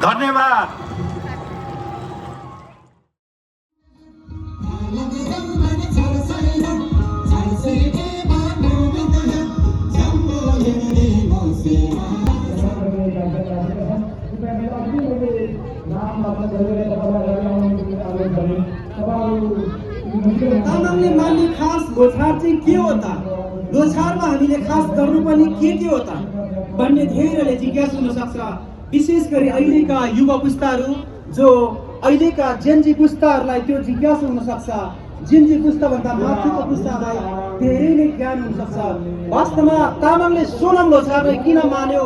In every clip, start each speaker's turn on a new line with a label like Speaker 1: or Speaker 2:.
Speaker 1: धन्यवाद।
Speaker 2: तामाङले मान्ने खास लोछार चाहिँ के हो त, लोछारमा हामीले खास गर्नुपर्ने के हो त भन्ने धेरैले जिज्ञासा हुन सक्छ। विशेष गरी अहिलेका युवा पुस्ताहरू जो अहिलेका जेनजी पुस्ताहरूलाई त्यो जिज्ञासा हुन सक्छ। जेनजी पुस्ताभन्दा माथिको पुस्तालाई धेरै नै ज्ञान हुन सक्छ। वास्तवमा तामाङले सोनाम लोछारलाई किन मान्यो,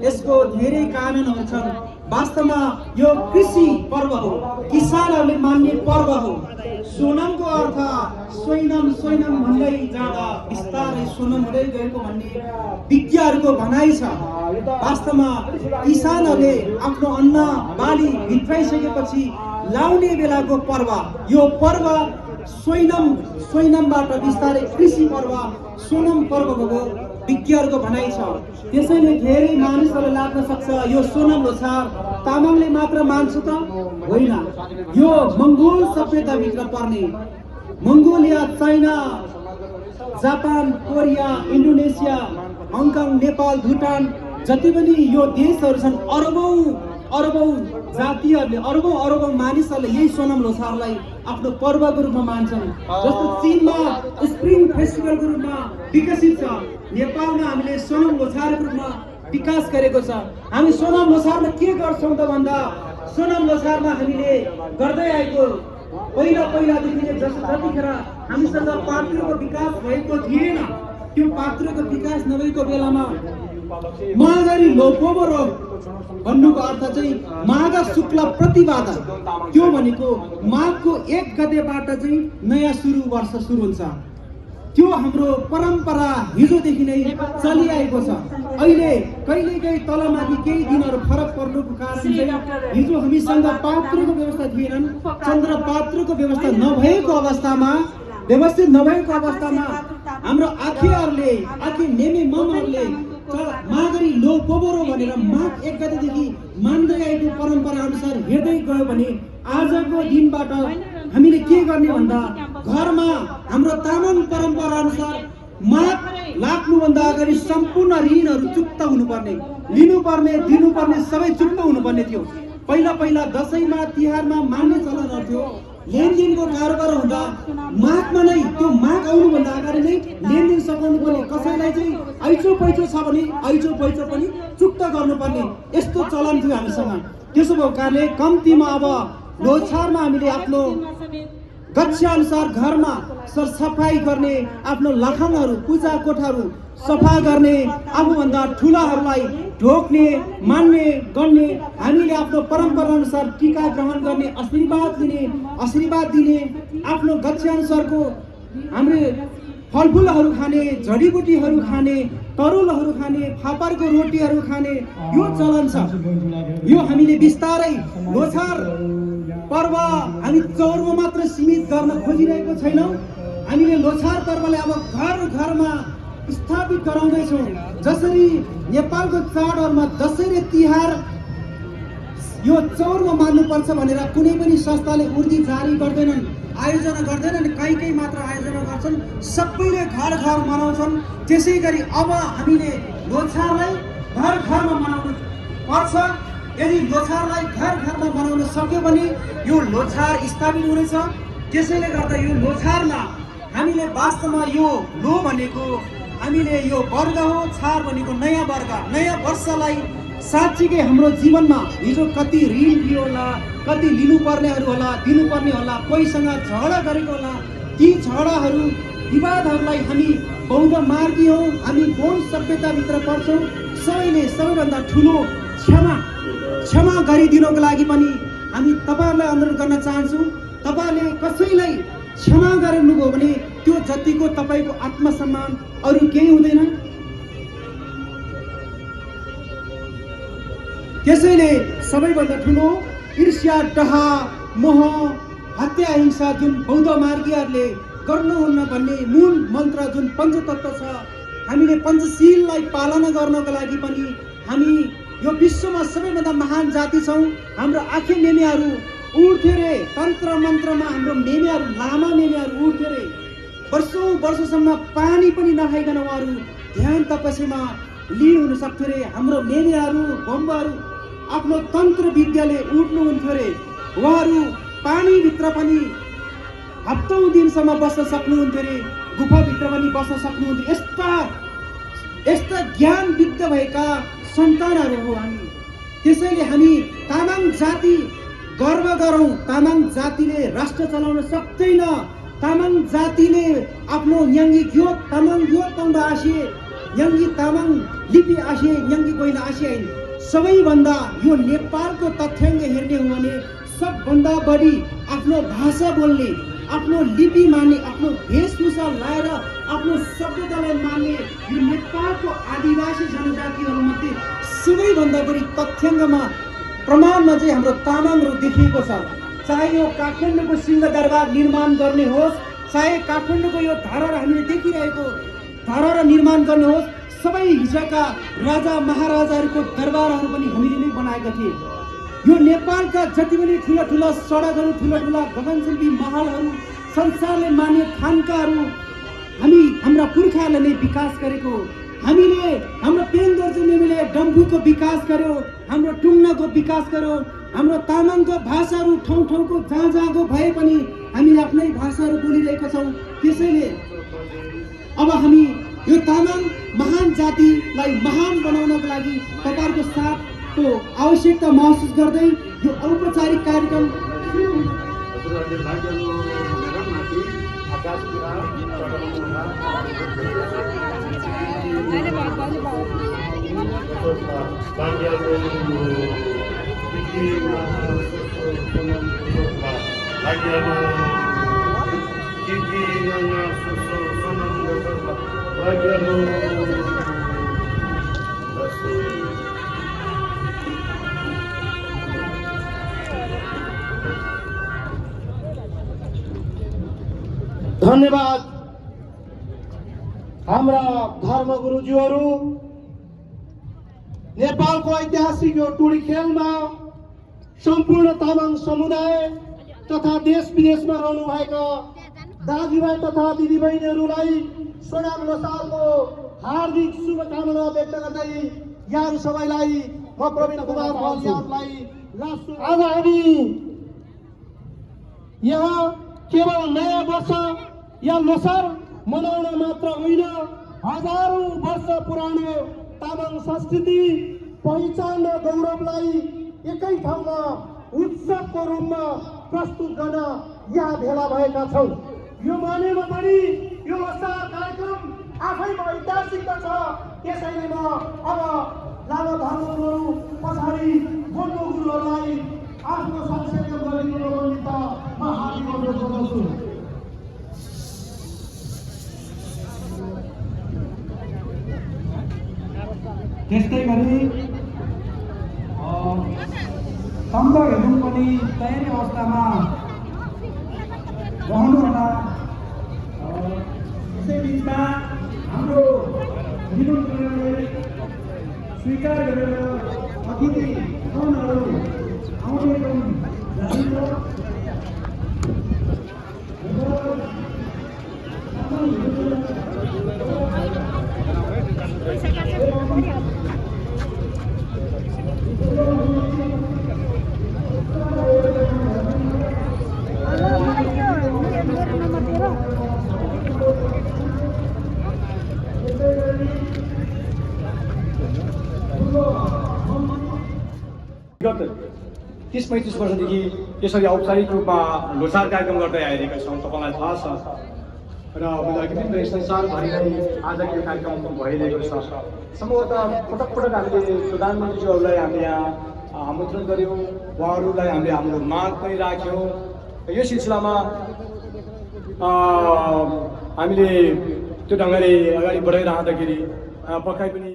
Speaker 2: यसको धेरै कारणहरू छन्। वास्तवमा यो कृषि पर्व हो, किसानहरूले मान्ने पर्व हो। सोनामको अर्थ स्वैनम स्वैनम भन्दै जाँदा बिस्तारै सोनाम हुँदै गएको भन्ने विज्ञहरूको भनाइ छ। वास्तवमा किसानहरूले आफ्नो अन्न बाली भित्राइसकेपछि लाउने बेलाको पर्व यो पर्व स्वैनमबाट बिस्तारै कृषि पर्व सोनाम पर्व भएको विज्ञहरूको भनाइ छ। त्यसैले धेरै मानिसहरूले लाग्न सक्छ यो सोनाम लोछार तामाङले मात्र मान्छ त होइन, यो मङ्गोल सभ्यताभित्र पर्ने, Mongolia, China, Japan, Korea, Indonesia, Hong Kong, Nepal, Bhutan जति पनि यो देशहरू छन्, अरबौं जातिहरूले, अरबौं मानिसहरूले यही सोनाम लोछारलाई आफ्नो पर्वको रूपमा मान्छन्। जस्तो चीनमा स्प्रिङ फेस्टिभलको रूपमा विकसित छ, नेपालमा हामीले सोनाम लोछारको रूपमा विकास गरेको छ। हामी सोनाम लोछारमा के गर्छौँ त भन्दा, सोनाम लोछारमा हामीले गर्दै आएको पहिलादेखि नै जतिखेर हामीसँग पात्रोको विकास भएको थिएन, त्यो पात्रोको विकास नभएको बेलामा माघरी लोपोमरो भन्नुको अर्थ चाहिँ माघ शुक्ल प्रतिपदा, त्यो भनेको माघको 1 गतेबाट चाहिँ नयाँ वर्ष सुरु हुन्छ। त्यो हाम्रो परम्परा हिजोदेखि नै चलिआएको छ। अहिले कहिलेकाहीँ तलमाथि केही दिनहरू फरक पर्नुको कारण चाहिँ हिजो हामीसँग पात्रोको व्यवस्था थिएनन्, चन्द्र पात्रोको व्यवस्था नभएको अवस्थामा, व्यवस्थित नभएको अवस्थामा हाम्रो आखे नेमे ममहरूले माघरी लो पोबोरो भनेर माघ 1 गतेदेखि मान्दै आएको परम्परा अनुसार हेर्दै गयो भने आजको दिनबाट हामीले के गर्ने भन्दा, घरमा हाम्रो तामाङ परम्परा अनुसार माघ लाग्नुभन्दा अगाडि सम्पूर्ण ऋणहरू चुक्ता हुनुपर्ने, लिनुपर्ने, दिनुपर्ने सबै चुक्ता हुनुपर्ने थियो। पहिला दसैँमा तिहारमा मान्ने चलन थियो। लेनदेनको कारोबार हुँदा माघमा नै, त्यो माघ आउनुभन्दा अगाडि नै लेनदेन सघाउनु पर्ने, कसैलाई चाहिँ ऐचो पैचो छ भने ऐचो पैचो पनि चुक्ता गर्नुपर्ने, यस्तो चलन थियो हामीसँग। त्यसो भएको कारणले कम्तीमा अब लोछारमा हामीले आफ्नो गच्छा अनुसार घरमा सरसफाई गर्ने, आफ्नो लखनहरू पूजा कोठाहरू सफा गर्ने, आफूभन्दा ठुलाहरूलाई ढोक्ने, मान्ने, गर्ने, हामीले आफ्नो परम्परा अनुसार टीका ग्रहण गर्ने, आशीर्वाद दिने, आफ्नो गच्छा अनुसारको हामीले फलफुलहरू खाने, जडीबुटीहरू खाने, तरुलहरू खाने, फापरको रोटीहरू खाने यो चलन छ। यो हामीले बिस्तारै लोछार पर्व हामी चौरमा मात्र सीमित गर्न खोजिरहेको छैनौँ। हामीले लोछार पर्वलाई अब घरमा स्थापित गराउँदैछौँ। जसरी नेपालको चाडहरूमा दसैँ र तिहार यो चौरमा मान्नुपर्छ भनेर कुनै पनि संस्थाले उर्दी जारी गर्दैनन्, आयोजना गर्दैनन्, कहीँ मात्र आयोजना गर्छन्, सबैले घर मनाउँछन्। त्यसै गरी अब हामीले लोछारलाई घरमा मनाउनु पर्छ। यदि लोछारलाई घरमा मनाउन सक्यो भने यो लोछार स्थापित हुनेछ। त्यसैले गर्दा यो लोछारमा हामीले वास्तवमा यो लो भनेको हामीले यो वर्ग हो, छार भनेको नयाँ वर्ग, नयाँ वर्षलाई साँच्चीकै हाम्रो जीवनमा हिजो कति ऋण थियो होला, कति लिनुपर्नेहरू होला, दिनुपर्ने होला, कोहीसँग झगडा गरेको होला, ती झगडाहरू विवादहरूलाई हामी बौद्ध मार्गी हौँ, हामी गौण सभ्यताभित्र पर्छौँ। सबैभन्दा ठुलो क्षमा गरिदिनको लागि पनि हामी तपाईँहरूलाई अनुरोध गर्न चाहन्छौँ। तपाईँले कसैलाई क्षमा गरिदिनुभयो भने त्यो जतिको तपाईँको आत्मसम्मान अरू केही हुँदैन। त्यसैले सबैभन्दा ठुलो ईर्ष्या, डहा, मोह, हत्या, हिंसा जुन बौद्ध मार्गीहरूले गर्नुहुन्न भन्ने मूल मन्त्र जुन पञ्चतत्व छ, हामीले पञ्चशीललाई पालना गर्नको लागि पनि हामी यो विश्वमा सबैभन्दा महान जाति छौँ। हाम्रो आँखे मेमेहरू उड्थ्यो रे, तन्त्र मन्त्रमा हाम्रो मेमेहरू, लामा मेमेहरू उड्थ्यो रे। वर्षौँ वर्षसम्म पानी पनि नखाइकन उहाँहरू ध्यान तपस्यामा लिन हुन सक्थ्यो रे। हाम्रो मेमेहरू बम्बाहरू आफ्नो तन्त्र विद्याले उठ्नुहुन्थ्यो रे। उहाँहरू पानीभित्र पनि हप्तौँ दिनसम्म बस्न सक्नुहुन्थ्यो रे, गुफाभित्र पनि बस्न सक्नुहुन्थ्यो। यस्ता ज्ञान विद्ध भएका सन्तानहरू हो हामी। त्यसैले हामी तामाङ जाति गर्व गरौँ। तामाङ जातिले राष्ट्र चलाउन सक्दैन। तामाङ जातिले आफ्नो न्याङ्गी ग्योत, तामाङ ग्योत तङ्बा आसिए, न्याङ्गी तामाङ लिपि आसिए, न्याङ्गी कोइला आसिए। सबैभन्दा यो नेपालको तथ्याङ्क हेर्ने हो भने सबभन्दा बढी आफ्नो भाषा बोल्ने, आफ्नो लिपि मान्ने, आफ्नो वेशभूषा लाएर आफ्नो सभ्यतालाई मान्ने यो नेपालको आदिवासी जनजातिहरूमध्ये सबैभन्दा बढी तथ्याङ्कमा प्रमाणमा चाहिँ हाम्रो तामाङहरू देखिएको छ। चाहे यो काठमाडौँको सिंहदरबार निर्माण गर्ने होस्, चाहे काठमाडौँको यो धरोहर हामीले देखिरहेको धरोहर निर्माण गर्ने होस्, सबै हिजोका राजा महाराजाहरूको दरबारहरू पनि हामीले नै बनाएका थिए। यो नेपालका जति पनि ठुला ठुला सडकहरू, ठुला ठुला गगनचुम्बी महलहरू, संसारले मान्ने खानकाहरू हामी हाम्रा पुर्खाहरूले नै विकास गरेको। हामीले हाम्रो पेन्दोर्जे मेमेले डम्फुको विकास गर्यो, हाम्रो टुङ्नाको विकास गर्यो। हाम्रो तामाङको भाषाहरू ठाउँ ठाउँको जहाँ जहाँको भए पनि हामीले आफ्नै भाषाहरू बोलिरहेका छौँ। त्यसैले अब हामी यो तामाङ महान जातिलाई महान बनाउनको लागि तपाईँहरूको साथको आवश्यकता महसुस गर्दै यो औपचारिक कार्यक्रम
Speaker 1: धन्यवाद हाम्रा धर्मगुरुज्यूहरू। नेपालको ऐतिहासिक यो टुडी खेलमा सम्पूर्ण तामाङ समुदाय तथा देश विदेशमा रहनुभएका दाजुभाइ तथा दिदीबहिनीहरूलाई सोनाम लोसारको हार्दिक शुभकामना व्यक्त गर्दै यहाँहरू सबैलाई म प्रवीण कुमार बलियालाई आज हामी यहाँ केवल नयाँ वर्ष या लोसार मनाउन मात्र होइन, हजारौं वर्ष पुरानो तामाङ संस्कृति पहिचान र गौरवलाई एकै ठाउँमा उत्सवको रूपमा प्रस्तुत गर्न यहाँ भेला भएका छौँ। यो मानेमा पनि यो लोसार कार्यक्रम आफैमा ऐतिहासिक छ। त्यसैले म अब लामा धर्मगुरुहरू पछाडि बोल्ने गुरुहरूलाई आफ्नो संक्षेप गरिदिनुको निमित्त म हार्दिक अनुरोध गर्दछु।
Speaker 2: त्यस्तै गरी तम्ब हेर्नु पनि तयारी अवस्थामा रहनुहुन्न। यसै बिचमा हाम्रो निमन्त्रणले स्वीकार गरेर अतिथि गणहरू आउने
Speaker 3: विगत 30-35 वर्षदेखि यसरी औपचारिक रूपमा लोसार कार्यक्रम गर्दै आइरहेका छौँ, तपाईँलाई थाहा छ। र विभिन्न संसारभरि नै आज यो कार्यक्रम भइरहेको छ। सम्भवतः पटक पटक हामीले प्रधानमन्त्रीज्यूहरूलाई हामीले यहाँ आमन्त्रण गऱ्यौँ, उहाँहरूलाई हामीले हाम्रो माग पनि राख्यौँ। यो सिलसिलामा हामीले त्यो ढङ्गले अगाडि बढाइरहँदाखेरि पक्कै पनि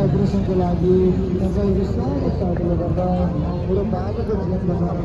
Speaker 4: एजुकेसनको लागि तपाईँहरू सानो साथीले गर्दा मेरो बाबुको जीवनमा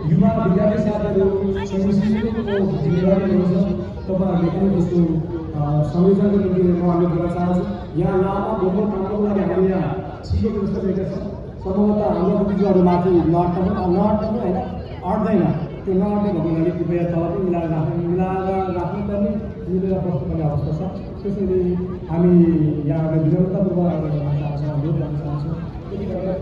Speaker 5: युवा विद्यार्थी साथीहरू संस्कृतिको जिम्मेवारी हुन्छ तपाईँहरूले पनि त्यस्तो संयोजनको निम्ति म अनुरोध गर्न चाहन्छु। यहाँ लामा भोको कामको लागि हामी यहाँ सिकेको जस्तो रहेको छ। सम्भवतः हाम्रो बुजुर्गहरू माथि नअट्नु होइन अट्दैन, त्यो नअट्ने भएको हुनाले कृपया तल पनि मिलाएर राख्नुपर्ने मिलेर बस्नुपर्ने अवस्था छ। त्यसैले हामी यहाँहरूलाई विनम्रतापूर्वक आग्रह गर्न चाहन्छौँ, अनुरोध गर्न चाहन्छौँ। त्यति गरेर